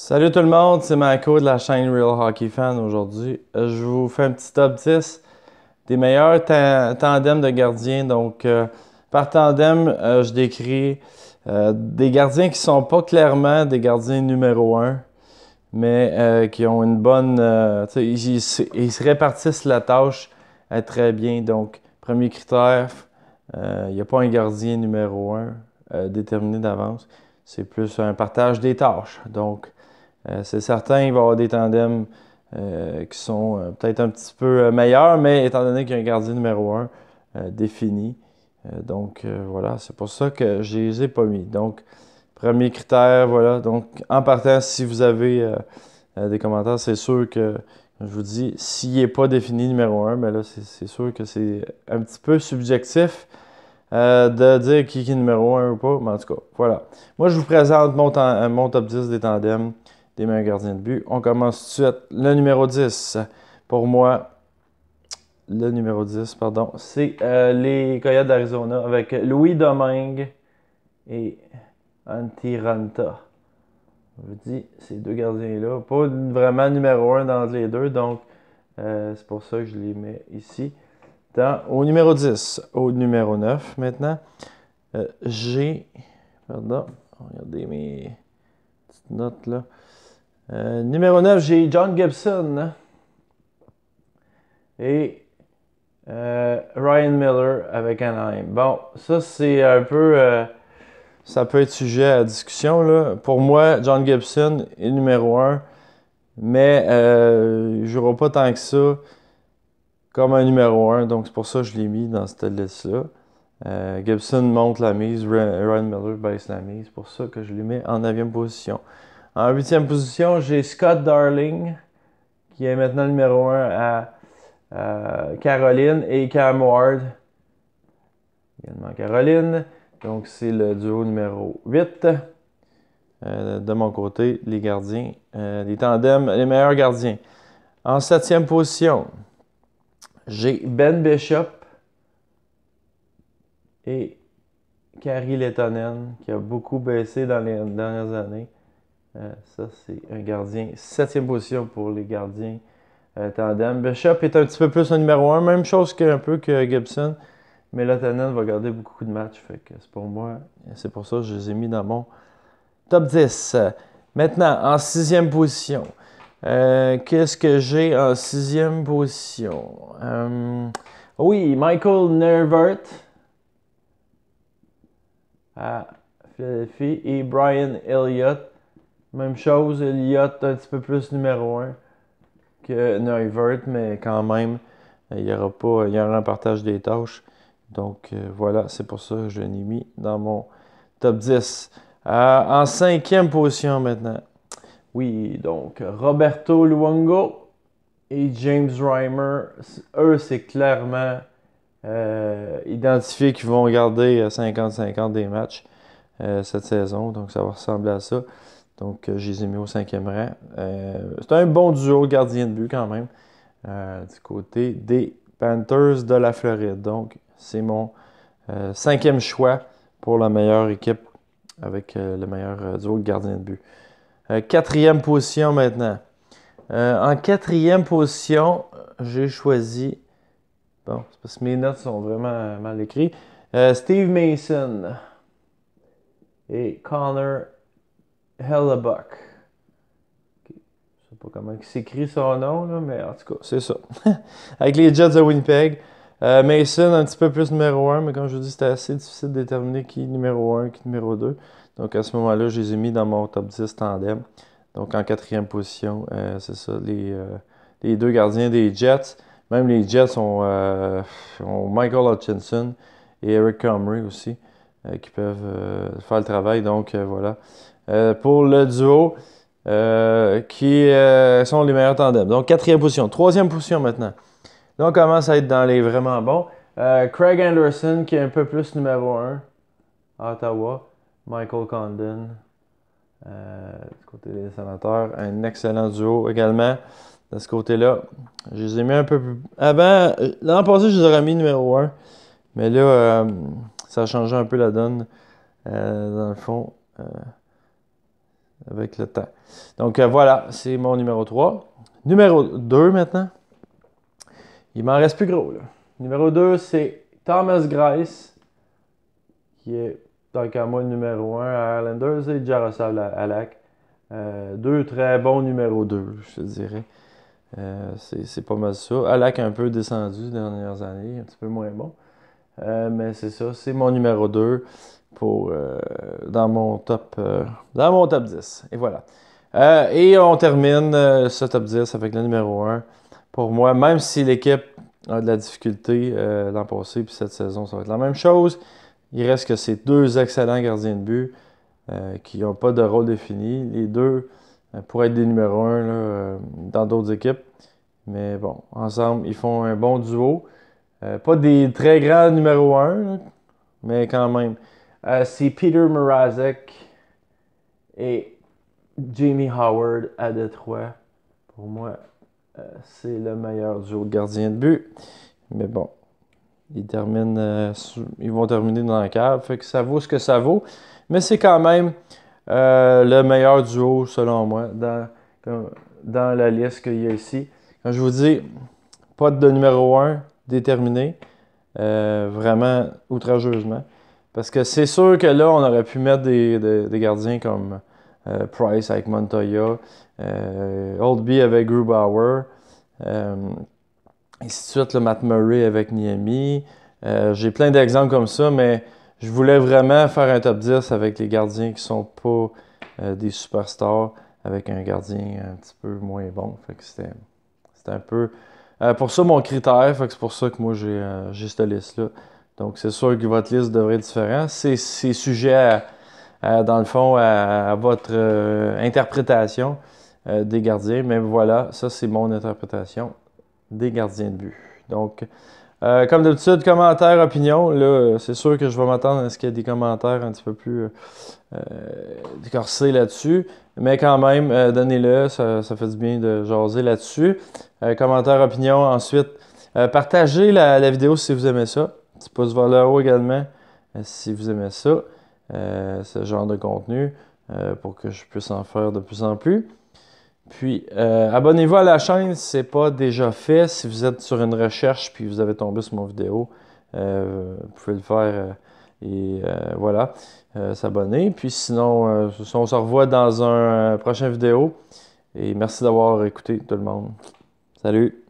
Salut tout le monde, c'est Marco de la chaîne Real Hockey Fan aujourd'hui. Je vous fais un petit top 10 des meilleurs tandems de gardiens. Donc, par tandem, je décris des gardiens qui sont pas clairement des gardiens numéro un, mais qui ont une bonne... tu sais, ils se répartissent la tâche très bien. Donc, premier critère, il n'y a pas un gardien numéro un déterminé d'avance. C'est plus un partage des tâches. Donc, c'est certain, il va y avoir des tandems qui sont peut-être un petit peu meilleurs, mais étant donné qu'il y a un gardien numéro un défini, voilà, c'est pour ça que je les ai pas mis. Donc, premier critère, voilà. Donc, en partant, si vous avez des commentaires, c'est sûr que, je vous dis, s'il n'est pas défini numéro un, mais là, c'est sûr que c'est un petit peu subjectif de dire qui est numéro un ou pas. Mais en tout cas, voilà. Moi, je vous présente mon top 10 des tandems des meilleurs gardiens de but. On commence tout de suite. Le numéro 10, pour moi, le numéro 10, pardon, c'est les Coyotes d'Arizona avec Louis Domingue et Antti Ranta. Je vous dis, ces deux gardiens-là, pas vraiment numéro un dans les deux, donc c'est pour ça que je les mets ici. Au numéro 10, au numéro 9 maintenant, pardon, regardez mes petites notes là. Numéro 9, j'ai John Gibson et Ryan Miller avec Anaheim. Bon, ça c'est un peu... ça peut être sujet à discussion, là. Pour moi, John Gibson est numéro 1, mais il ne jouera pas tant que ça comme un numéro 1, donc c'est pour ça que je l'ai mis dans cette liste-là. Gibson monte la mise, Ryan Miller baisse la mise, c'est pour ça que je l'ai mis en 9e position. En 8e position, j'ai Scott Darling, qui est maintenant numéro 1 à Caroline, et Cam Ward, également Caroline. Donc, c'est le duo numéro 8. De mon côté, les gardiens, les tandems, les meilleurs gardiens. En 7e position, j'ai Ben Bishop et Kari Lehtonen, qui a beaucoup baissé dans les dernières années. Ça, c'est un gardien. 7e position pour les gardiens tandem. Bishop est un petit peu plus un numéro 1, même chose qu'un peu que Gibson. Mais Lehtonen va garder beaucoup de matchs. Fait que c'est pour moi, c'est pour ça que je les ai mis dans mon top 10. Maintenant, en 6e position. Qu'est-ce que j'ai en 6e position? Oui, Michael Nervert à Philadelphie et Brian Elliott. Même chose, Elliott un petit peu plus numéro 1 que Nervert, mais quand même, il y aura un partage des tâches. Donc voilà, c'est pour ça que je l'ai mis dans mon top 10. En 5e position maintenant. Oui, donc Roberto Luongo et James Reimer, eux, c'est clairement identifié qu'ils vont garder 50-50 des matchs cette saison. Donc, ça va ressembler à ça. Donc, je les ai mis au 5e rang. C'est un bon duo gardien de but quand même du côté des Panthers de la Floride. Donc, c'est mon 5e choix pour la meilleure équipe avec le meilleur duo de gardien de but. 4e position maintenant. En 4e position, j'ai choisi... Bon, c'est parce que mes notes sont vraiment mal écrites. Steve Mason et Connor Hellebuck. Okay. Je sais pas comment il s'écrit son nom, là, mais en tout cas, c'est ça. Avec les Jets de Winnipeg. Mason, un petit peu plus numéro 1, mais comme je vous dis, c'était assez difficile de déterminer qui est numéro 1 qui est numéro 2. Donc à ce moment-là, je les ai mis dans mon top 10 tandem. Donc en 4e position, c'est ça, les deux gardiens des Jets. Même les Jets ont Michael Hutchinson et Eric Comrie aussi, qui peuvent faire le travail. Donc voilà. Pour le duo, qui sont les meilleurs tandems. Donc 4e position. 3e position maintenant. Là, on commence à être dans les vraiment bons. Craig Anderson, qui est un peu plus numéro 1 à Ottawa. Michael Condon, du côté des Sénateurs. Un excellent duo également de ce côté-là. Je les ai mis un peu plus... Avant, l'an passé, je les aurais mis numéro 1. Mais là, ça a changé un peu la donne. Dans le fond, avec le temps. Donc voilà, c'est mon numéro 3. Numéro 2 maintenant. Il m'en reste plus gros, là. Numéro 2, c'est Thomas Greiss, qui est, tant qu'à moi, le numéro 1 à Islanders, et Jaroslav Halak. Deux très bons numéro 2, je te dirais. C'est pas mal ça. Halak a un peu descendu les dernières années, un petit peu moins bon. Mais c'est ça, c'est mon numéro 2 pour, dans mon top 10. Et voilà. Et on termine ce top 10 avec le numéro 1. Pour moi, même si l'équipe a de la difficulté l'an passé, puis cette saison, ça va être la même chose, il reste que ces deux excellents gardiens de but qui n'ont pas de rôle défini. Les deux pourraient être des numéros 1 là, dans d'autres équipes. Mais bon, ensemble, ils font un bon duo. Pas des très grands numéro 1, là, mais quand même. C'est Peter Mrazek et Jamie Howard à Détroit. Pour moi, c'est le meilleur duo de gardien de but. Mais bon, ils vont terminer dans la cave. Fait que ça vaut ce que ça vaut. Mais c'est quand même le meilleur duo, selon moi, dans la liste qu'il y a ici. Quand je vous dis, pas de numéro 1 déterminé, vraiment outrageusement. Parce que c'est sûr que là, on aurait pu mettre des gardiens comme Price avec Montoya, Oldby avec Grubauer, ainsi de suite, le Matt Murray avec Niemi. J'ai plein d'exemples comme ça, mais je voulais vraiment faire un top 10 avec les gardiens qui sont pas des superstars, avec un gardien un petit peu moins bon. Fait que c'était un peu... pour ça, mon critère, fait que c'est pour ça que moi, j'ai cette liste-là. Donc, c'est sûr que votre liste devrait être différente. C'est sujet, dans le fond, à votre interprétation des gardiens. Mais voilà, ça, c'est mon interprétation des gardiens de but. Donc, comme d'habitude, commentaires, opinions. Là, c'est sûr que je vais m'attendre à ce qu'il y ait des commentaires un petit peu plus corsés là-dessus. Mais quand même, donnez-le, ça fait du bien de jaser là-dessus. Commentaires, opinions. Ensuite, partagez la vidéo si vous aimez ça. Petit pouce vers le haut également si vous aimez ça. Ce genre de contenu pour que je puisse en faire de plus en plus. Puis, abonnez-vous à la chaîne si ce n'est pas déjà fait. Si vous êtes sur une recherche puis vous avez tombé sur mon vidéo, vous pouvez le faire et voilà, s'abonner. Puis sinon, on se revoit dans un prochain vidéo. Et merci d'avoir écouté tout le monde. Salut!